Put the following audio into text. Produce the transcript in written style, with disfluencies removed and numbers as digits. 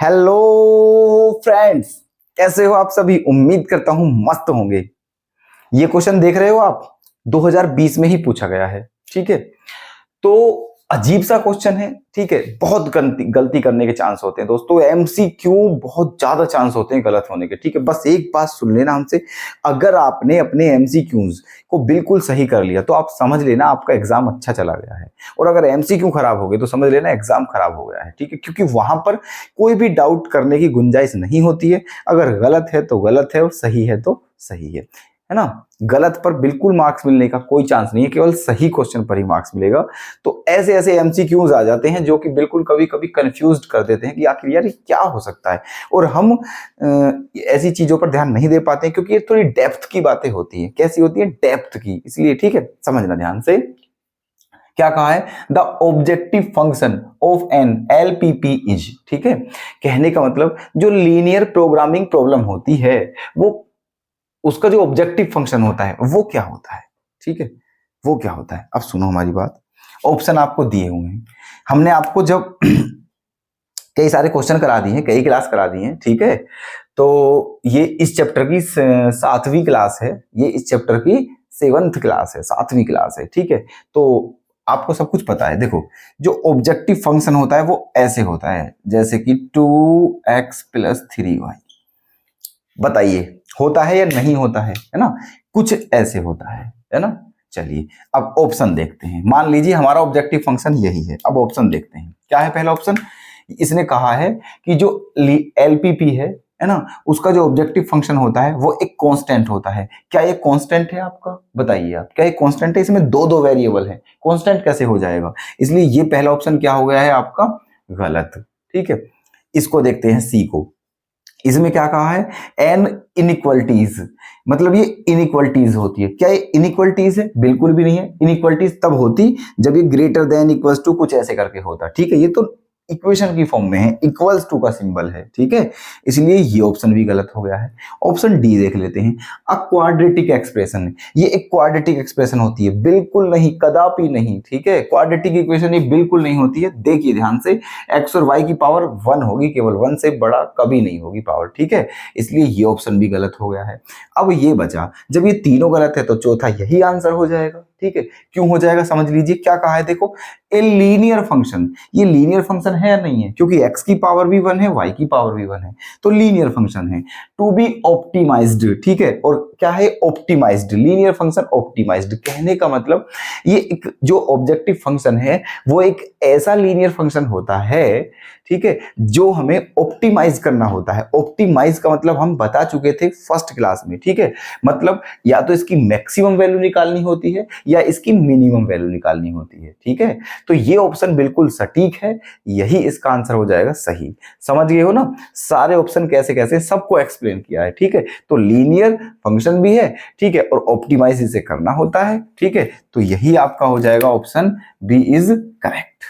Hello friends, कैसे हो आप सभी। उम्मीद करता हूं मस्त होंगे। ये क्वेश्चन देख रहे हो आप, 2020 में ही पूछा गया है। ठीक है, तो अजीब सा क्वेश्चन है। ठीक है, बहुत गलती गलती करने के चांस होते हैं दोस्तों। एमसीक्यू बहुत ज्यादा चांस होते हैं गलत होने के। ठीक है, बस एक बात सुन लेना हमसे। अगर आपने अपने एमसीक्यूज को बिल्कुल सही कर लिया तो आप समझ लेना आपका एग्जाम अच्छा चला गया है। और अगर एमसीक्यू खराब हो गए तो समझ लेना एग्जाम खराब हो गया है। ठीक है, क्योंकि वहां पर कोई भी डाउट करने की गुंजाइश नहीं होती है। अगर गलत है तो गलत है और सही है तो सही है ना। गलत पर बिल्कुल मार्क्स मिलने का कोई चांस नहीं है, केवल सही क्वेश्चन पर ही मार्क्स मिलेगा। तो ऐसे ऐसे एमसीक्यूज आ जाते हैं जो कि बिल्कुल कभी कभी कंफ्यूज कर देते हैं कि आखिर यार ये क्या हो सकता है। और हम ऐसी चीजों पर ध्यान नहीं दे पाते हैं क्योंकि ये थोड़ी डेप्थ की बातें होती हैं। कैसी होती है? डेप्थ की। इसलिए ठीक है, समझना ध्यान से। क्या कहा है? The objective function of an LPP is. ठीक है, कहने का मतलब जो लीनियर प्रोग्रामिंग प्रॉब्लम होती है वो उसका जो ऑब्जेक्टिव फंक्शन होता है वो क्या होता है। ठीक है, वो क्या होता है। अब सुनो हमारी बात। ऑप्शन आपको दिए हुए हैं। हमने आपको जब कई सारे क्वेश्चन करा दिए हैं, कई क्लास करा दिए हैं। ठीक है, तो ये इस चैप्टर की 7वीं क्लास है। ये इस चैप्टर की 7th क्लास है, 7वीं क्लास है। ठीक है, तो आपको सब कुछ पता है। देखो, जो ऑब्जेक्टिव फंक्शन होता है वो ऐसे होता है जैसे कि 2x + 3y। बताइए होता है या नहीं होता है ना। कुछ ऐसे होता है ना। चलिए अब ऑप्शन देखते हैं। मान लीजिए हमारा ऑब्जेक्टिव फंक्शन यही है। अब ऑप्शन देखते हैं। क्या है पहला ऑप्शन? इसने कहा है कि जो एलपीपी है ना, उसका जो ऑब्जेक्टिव फंक्शन होता है वो एक कांस्टेंट होता है। क्या ये कांस्टेंट है आपका? बताइए आप, क्या ये कांस्टेंट है? इसमें दो दो वेरिएबल है, कांस्टेंट कैसे हो जाएगा? इसलिए ये पहला ऑप्शन क्या हो गया है आपका? गलत। ठीक है, इसको देखते हैं सी को। इसमें क्या कहा है? एन इनइक्वलिटीज, मतलब ये इनइक्वलिटीज होती है। क्या ये इनइक्वलिटीज है? बिल्कुल भी नहीं है। इनइक्वलिटीज तब होती जब ये ग्रेटर देन इक्वल्स टू कुछ ऐसे करके होता। ठीक है, ये तो इक्वेशन की फॉर्म में है, इक्वल्स टू का सिंबल है। ठीक है, इसलिए ये ऑप्शन भी गलत हो गया है। ऑप्शन डी देख लेते हैं। अ क्वाड्रेटिक एक्सप्रेशन, ये एक क्वाड्रेटिक एक्सप्रेशन होती है? बिल्कुल नहीं, कदापि नहीं। ठीक है, क्वाड्रेटिक इक्वेशन ये बिल्कुल नहीं होती है। देखिए ध्यान से, एक्स और वाई की पावर 1 होगी, केवल 1 से बड़ा कभी नहीं होगी पावर। ठीक है, इसलिए ये ऑप्शन भी गलत हो गया है। अब ये बचा, जब ये तीनों गलत है तो चौथा यही आंसर हो जाएगा। ठीक है, क्यों हो जाएगा समझ लीजिए। क्या कहा है? देखो, ए लीनियर फंक्शन, ये लीनियर फंक्शन है या नहीं है? क्योंकि x की पावर भी 1 है, y की पावर भी 1 है, तो लीनियर फंक्शन है। To be optimized. ठीक है, और क्या है? ऑप्टिमाइज्ड। लीनियर फंक्शन ऑप्टिमाइज्ड, कहने का मतलब ये एक जो ऑब्जेक्टिव फंक्शन है वो एक ऐसा लीनियर फंक्शन होता है, ठीक है, जो हमें ऑप्टिमाइज करना होता है। ऑप्टिमाइज का मतलब हम बता चुके थे फर्स्ट क्लास में। ठीक है, मतलब या तो इसकी मैक्सिमम वैल्यू निकालनी होती है या इसकी मिनिमम वैल्यू निकालनी होती है। ठीक है, तो ये ऑप्शन बिल्कुल सटीक है, यही इसका आंसर हो जाएगा सही। समझ गए हो ना सारे ऑप्शन कैसे कैसे, सबको एक्सप्लेन किया है। ठीक है, तो लीनियर फंक्शन भी है, ठीक है, और ऑप्टिमाइज इसे करना होता है। ठीक है, तो यही आपका हो जाएगा ऑप्शन बी इज करेक्ट।